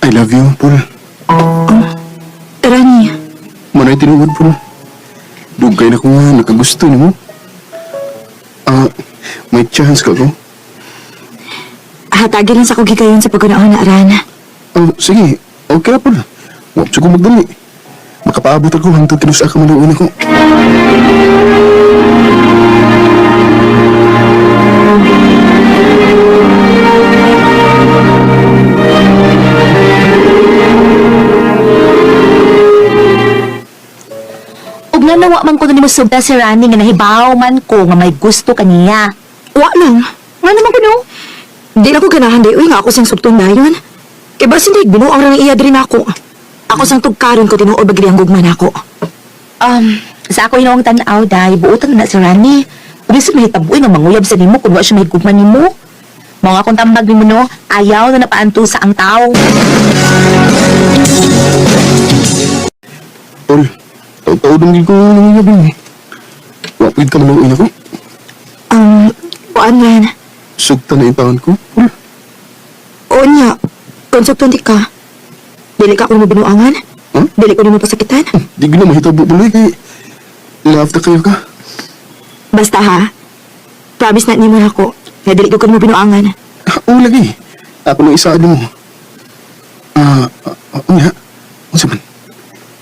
I love you, Paul. Rani, Manay tinuod, Paul. Dugay na ko nga nakagusto ni mo. May chance ka ko. hatagi lang sa kugigayon sa pagkunahon na Rana. Sige. Okay na, Paul. Huwag siya ko magdali. Makapaabot ako hangtod kinusa ka maluuna ko. Ug nanawa man ko nimo subda si Rani nga nahibaw man ko nga may gusto kaniya. Wa lang. Nga naman ko no? Di na ko ganahan di. Uy nga ako sang subtong dayon. Kaya ba sindig binuang rang iya din ako. Ako sang tugkaron ko tinuod bagli ang gugman ako. Sa ako inawang tanaw dahil buotan na si Rani. Bisan mahitaboy nga manguyab sa nimo kung wa siya mahigugman nimo. Mga akong tambag nimo no, ayaw na napaanto sa ang tao. Paul, taw-taw din ko nangyayabing mo. Wapid ka maluuna ko. Kuan man. Sugta na yung taon ko. Paul, O niya, konsepto di ka. Dili ka ako mo binuangan. Huh? Dili ko nimo pasakitan. di ko na mahitabo tuloy kay love na kayo ka. Basta ha, promise na nimo na ako na dili ko mo binuangan. Oo lagi. Ako nang isa mo. Nga. Ano saman?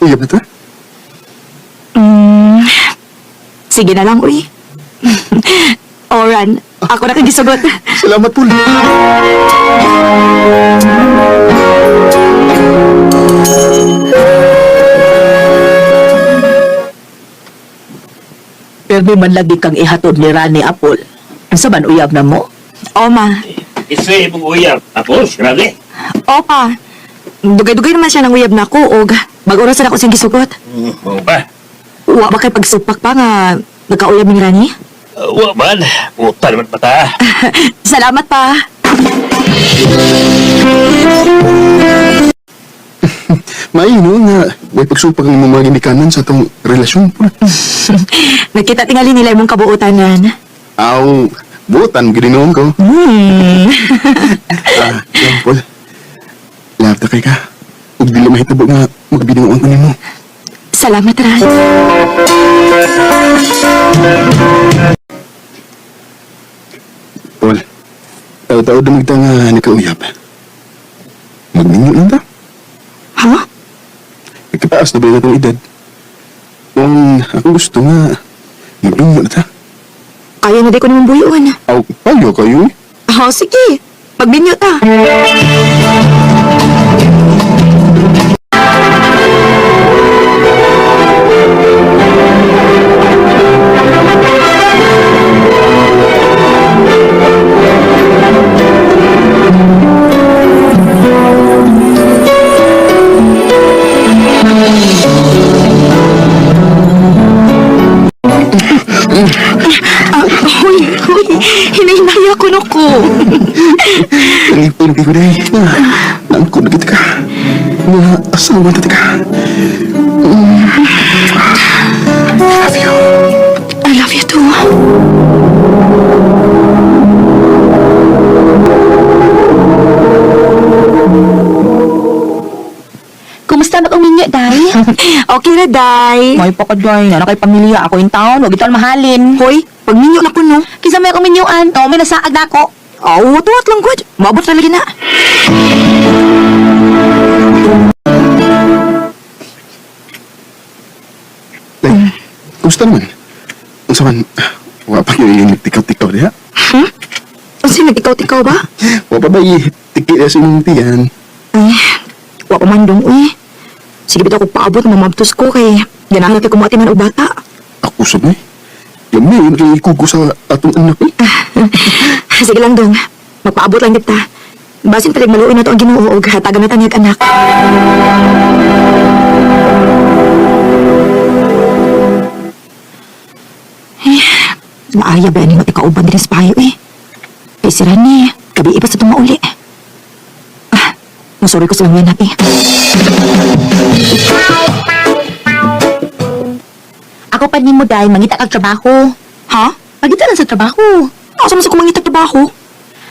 Uyab na to? Sige na lang, uy. Oran, ako na kagisugot. Salamat, Paul. Pero man lagi kang ihatod ni Rani Apol. Sa man uyab na mo? Oma, Isa mong uyab. Tapos, grabe. opa. Dugay-dugay naman siya ng uyab na ako, og mag-oras na ako siyang gisugot. Oo ba? Wa ba kay pagsupak pa nga nagkauyab ni Rani? Wa man. Puta naman mata. Salamat pa. Maino nga. May pagsupag ng mga ginikanan sa itong relasyon, Paul. Nakita tingali nila imong kabuotanan. Aw, butan, gininoon ko. Yan, Paul. Love na kay ka. Huwag dili mahitabo nga magbinuang ko nimo. Salamat, Ran. Paul, tao-tao damag ta nga nakauyab. Magninyo lang ta. Ha? Nagkapaas na ba yung itong edad? Kung ako gusto nga, magninyo na ta. Kaya na di ko naman buyuan. Aw, payo kayo eh. Sige. Magbinyo ta. Huy, hinahinaya ko no ko. Nalipin kayo na eh. Naangkod na kita ka. Nga asawa na ka. Love you. I love you too. Kumusta na kong minyo, Day? Okay na, Day. May pa ka, Day. Ano kay pamilya? Ako yung taon. Huwag ito mahalin. Hoy, pag ninyo na po, no? Kisa may akong minyuan. O, may nasaag na ako. Tuwat lang, God. Maabot na lagi na. Day, kumusta naman? Ang saman, wala pa yung nagtikaw-tikaw niya? Kasi nag-ikaw-tikaw ba? Wala pa ba tiki na sa inyong tiyan? Ay, wa pa man dong, uy. Sige, bitaw ko paabot ng mamabtos ko kay ganahan natin kumati man o bata. Ako sabi, yung may nakikuko sa atong anak eh. Sige lang, dong. Magpaabot lang kita. Basin talig maluin na to ang Ginoo og hatagan na taniyag anak. Maaya ba ni matikauban din sa payo eh. Kay si Rani, gabi ipas sa itong mauli. Masuri ko sa mga natin. Ako pa ni mo, Day. Mangita kag trabaho. Ha? Magita lang sa trabaho. Asa man sa kumangita trabaho?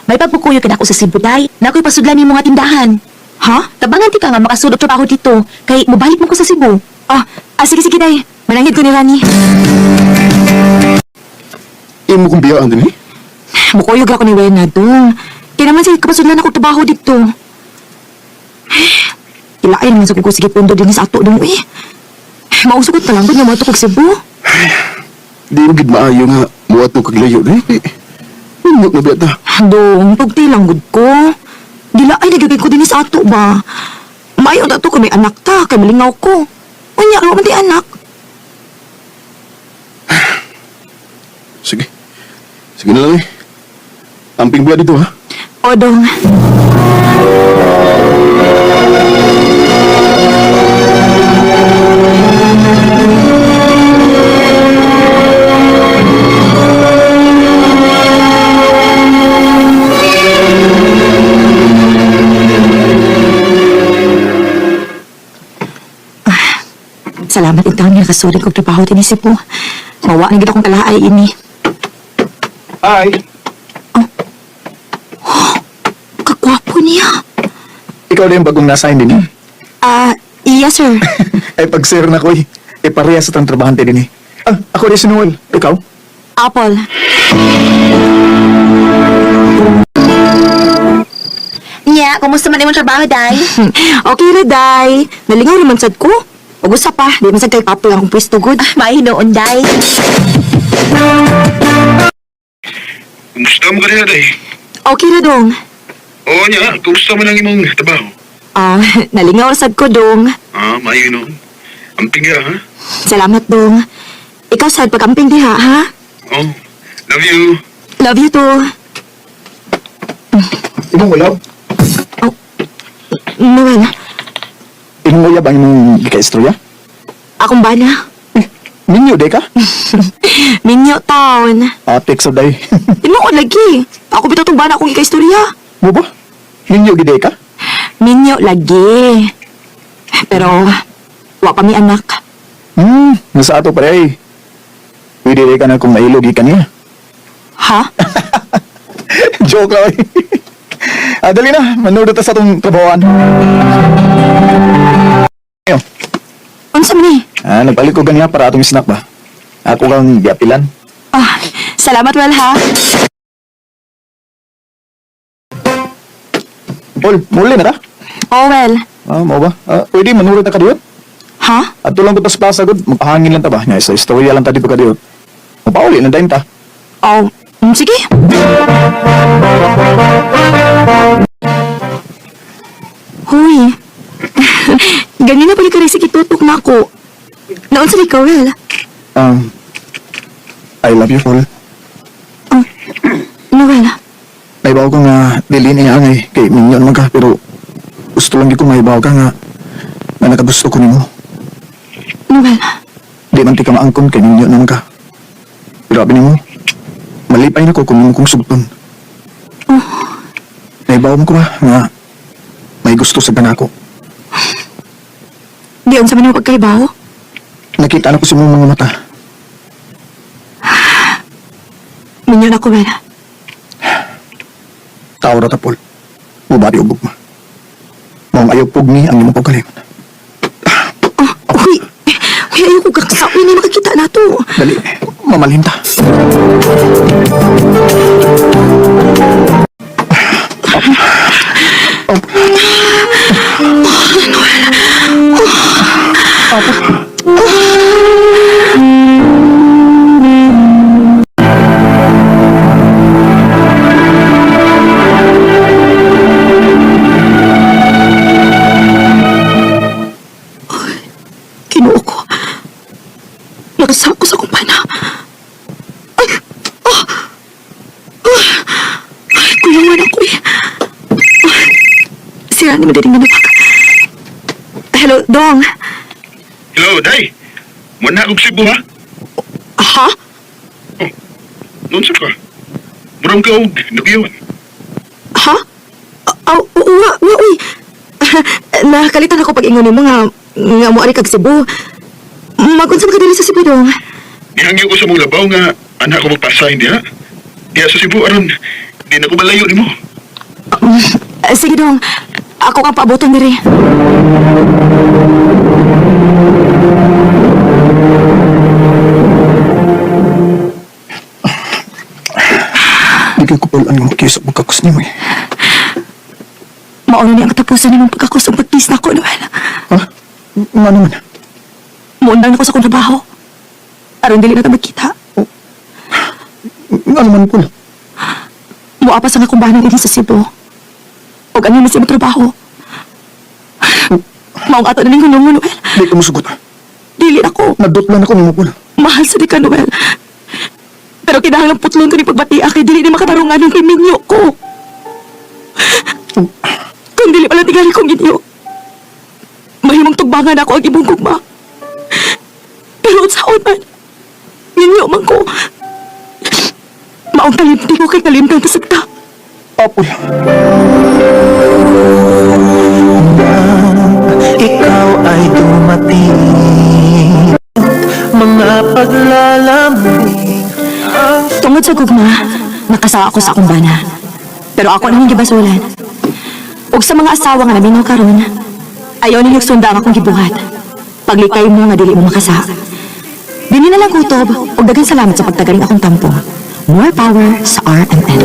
May pagpukuyo ka na ako sa Cebu, day. Na ako'y pasudlan ni mga tindahan. Ha? Tabangan ti ka nga makasulot trabaho dito. Kay mabalik mo ko sa Cebu. Sige, sige, day. Manangit ko ni Rani. Imo kong biyaan din eh. Mukuyog ako ni Wena, dong. Kaya naman siya kapasudlan ako trabaho dito. Ilaay naman sa kukusige pundo din sa ato, dong, eh. Mausugot na lang ko niya mga tukog Cebu. Di mo gid maayo nga muat mo kaglayo na eh. Inyok na biyata. Dong, pagti lang gud ko. Dilaay nagagay ko din sa ato ba? Mayo na to kung may anak ta, kay malingaw ko. Unya, ano man di anak? Sige. Sige na lang eh. Amping buya dito ha. O, dong. Salamat ito ang nakasulit kong trabaho din si po. Mawa na kita kong kalahay ini. Hi. Kagwapo niya. Ikaw din bagong na-assign din eh. Yes sir. Ay pag-share na ko eh. E pareha sa tang trabahante din eh. Ako rin si Noel. Ikaw? Apple. Nya, kumusta man imong trabaho, day? Okay na, day. Nalingaw naman sad ko. Pag-usap pa, di man sad kay Apple ang pwesto good. Mahinoon, day. Kumusta mo kanina, day? Okay na, dong. Oo niya, kumusta mo lang imong trabaho? Nalingaw sad ko, dong. Maayo noon. Amping ya, ha? Salamat, dong. Ikaw sad pag-amping diha, ha? Oh, love you. Love you too. Imong uyab? Noel, Imong uyab ang imong gika-istorya? akong bana. Minyo, day ka? Minyo taon. Atik sa day. Tinuod lagi. Ako bitaw tong bana akong ika-istorya. Mo ba? Minyo, giday ka? Minyo lagi. Pero, wa pa mi anak. Nasa ato pare ay. Pwede day ka na kung mailog ka niya. Ha? Joke lang eh. Dali na, manood ta sa itong trabahoan. Ayun. Unsa man ni? Nagpalit ko ganyan para atong snack ba? Ako kang giapilan. Salamat well ha. Paul, muli na ta? Oh well. Mo ba? Pwede, manurot na ka diyon? Ha? At tulang ko ta sa plaza, good. Magpahangin lang ta ba? Nga, sa istorya lang ta dito ka diyon. Mapauli lang tayo ta. Oh, sige. Hoy. Ganyan na pala ka rin sige tutok na ako. Naon sa ikaw, well? I love you, Paul. Noel, Naibaw ko nga, dili niya angay, kay minyo naman ka, pero gusto lang di ko maibaw ka nga, na nakagusto ko nimo. Noel, Di man ti ka maangkon, kay minyo naman ka. Grabe nimo, malipay na ko kung nimo kong sugton. Naibaw mo ko ba, nga, may gusto sa ganako. diyon sa manong pagkaibaw? Nakita na ko sa mga mata. Minyo na ko, well. Tao ra ta, Paul. Mubari o bugma. Mong ayaw pugni ang imong pagkalingon. Uy, ayaw ko kakasawin na makakita na to. Dali, mamalhin ta. Kinuo ko. Nakasako sa kumpana. Ay, kuyawan ako eh. Si Rani madaling nanapag. Hello, Dong. Hello, day. Muna akong Cebu, ha? Ha? Noon sa ka? Murang ka og nagiyawan. Ha? Uy. Nakalitan ako pag ingon mo nga mo ari kag Cebu. Magunsa ka dili sa Cebu, Dong? Nihangyo ko sa mong labaw nga anak ko magpasahin diha. Diya sa Cebu, aron, di na ko malayo ni mo. Sige dong, ako kang paabutan diri. Di kayo kupulan nga makisap magkakos niyo eh. Mauna ni ang katapusan ng pagkakos ang pagtis na ko, Noel. Ha? Nga naman. Muundang na ko sa kong trabaho. Aron dili na ta magkita. Nga naman, Paul. Muapas ang akong bahanan din sa Cebu. O ano na siya trabaho. Maong ato na ning hunong mo, Noel. Di ka musugot. Dili ako. Nadotlan ako nimo, Paul. Mahal sa di ka, Noel. Pero kinahanglang putlon ko ni pagbatiya kay dili ni makatarungan ng kay minyo ko. Kung dili pala tigali kong inyo, mahimong tugbangan ako ang ibong gugma. Pero sa man, minyo man ko. Maong talimti ko kay kalimtang kasagta. Paul. Ikaw ay dumating, mga paglalambing ang Tungod sa gugma, nakasawa ako sa akong bana. Pero ako nang gibasulan. Ug sa mga asawa nga naminaw karon, ayaw ninyong sunda ang akong gibuhat. Paglikay mo nga dili mo makasa. Dini na lang kutob, ug daghang salamat sa pagtagaling akong tampo. More power sa RMN.